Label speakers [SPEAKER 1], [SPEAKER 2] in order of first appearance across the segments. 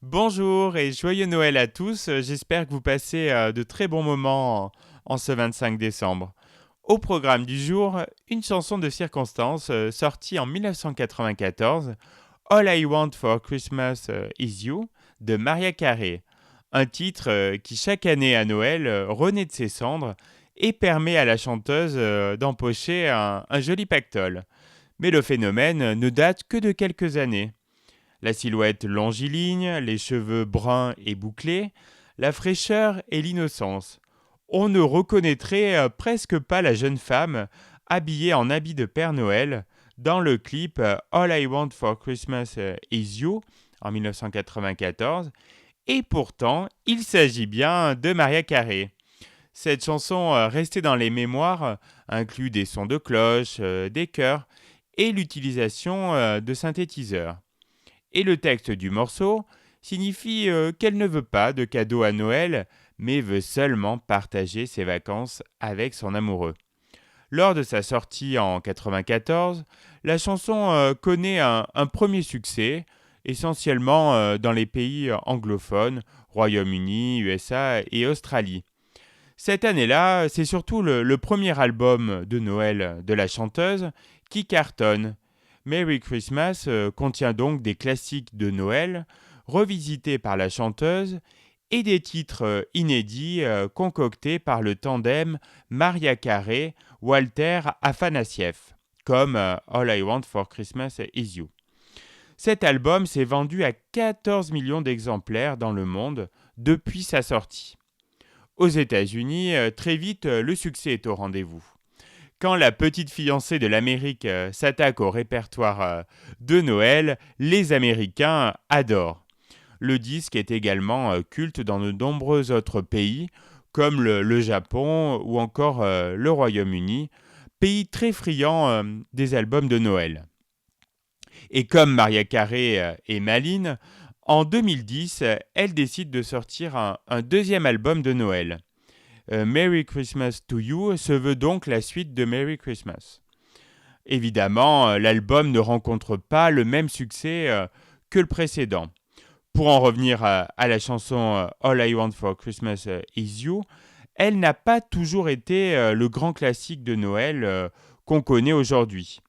[SPEAKER 1] Bonjour et joyeux Noël à tous. J'espère que vous passez de très bons moments en ce 25 décembre. Au programme du jour, une chanson de circonstance sortie en 1994, All I Want for Christmas Is You, de Mariah Carey. Un titre qui chaque année à Noël renaît de ses cendres et permet à la chanteuse d'empocher un joli pactole. Mais le phénomène ne date que de quelques années. La silhouette longiligne, les cheveux bruns et bouclés, la fraîcheur et l'innocence. On ne reconnaîtrait presque pas la jeune femme habillée en habit de Père Noël dans le clip All I Want for Christmas Is You en 1994, et pourtant il s'agit bien de Mariah Carey. Cette chanson restée dans les mémoires inclut des sons de cloche, des chœurs et l'utilisation de synthétiseurs. Et le texte du morceau signifie qu'elle ne veut pas de cadeau à Noël, mais veut seulement partager ses vacances avec son amoureux. Lors de sa sortie en 1994, la chanson connaît un premier succès, essentiellement dans les pays anglophones, Royaume-Uni, USA et Australie. Cette année-là, c'est surtout le premier album de Noël de la chanteuse qui cartonne. Merry Christmas contient donc des classiques de Noël revisités par la chanteuse et des titres inédits concoctés par le tandem Mariah Carey-Walter Afanasieff, comme All I Want for Christmas Is You. Cet album s'est vendu à 14 millions d'exemplaires dans le monde depuis sa sortie. Aux États-Unis, très vite, le succès est au rendez-vous. Quand la petite fiancée de l'Amérique s'attaque au répertoire de Noël, les Américains adorent. Le disque est également culte dans de nombreux autres pays, comme le Japon ou encore le Royaume-Uni, pays très friands des albums de Noël. Et comme Mariah Carey est maline, en 2010, elle décide de sortir un deuxième album de Noël. Merry Christmas to You se veut donc la suite de Merry Christmas. Évidemment, l'album ne rencontre pas le même succès que le précédent. Pour en revenir à la chanson All I Want for Christmas Is You, elle n'a pas toujours été le grand classique de Noël qu'on connaît aujourd'hui.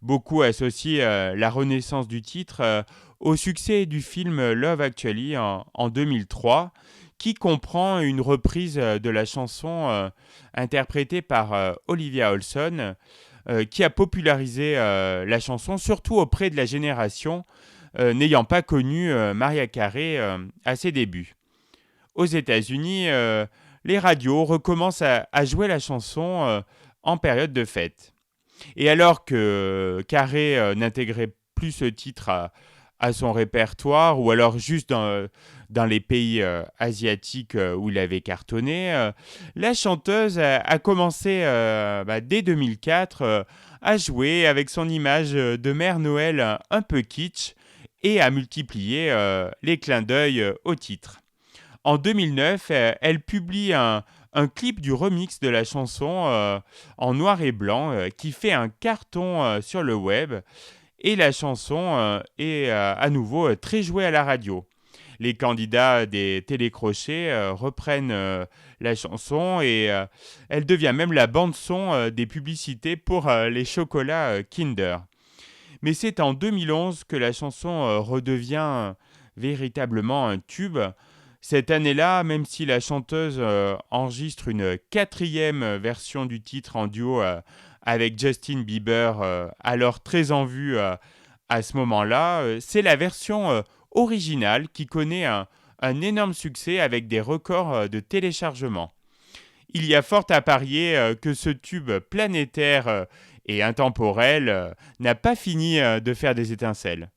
[SPEAKER 1] Beaucoup associent la renaissance du titre au succès du film Love Actually en 2003, qui comprend une reprise de la chanson interprétée par Olivia Olson, qui a popularisé la chanson, surtout auprès de la génération n'ayant pas connu Mariah Carey à ses débuts. Aux États-Unis, les radios recommencent à jouer la chanson en période de fête. Et alors que Carey n'intégrait plus ce titre à son répertoire, ou alors juste dans les pays asiatiques où il avait cartonné, la chanteuse a commencé dès 2004 à jouer avec son image de Mère Noël un peu kitsch et à multiplier les clins d'œil au titre. En 2009, elle publie un clip du remix de la chanson en noir et blanc qui fait un carton sur le web, et la chanson est à nouveau très jouée à la radio. Les candidats des télécrochets reprennent la chanson et elle devient même la bande-son des publicités pour les chocolats Kinder. Mais c'est en 2011 que la chanson redevient véritablement un tube. Cette année-là, même si la chanteuse enregistre une quatrième version du titre en duo avec Justin Bieber, alors très en vue à ce moment-là, c'est la version originale qui connaît un énorme succès avec des records de téléchargement. Il y a fort à parier que ce tube planétaire et intemporel n'a pas fini de faire des étincelles.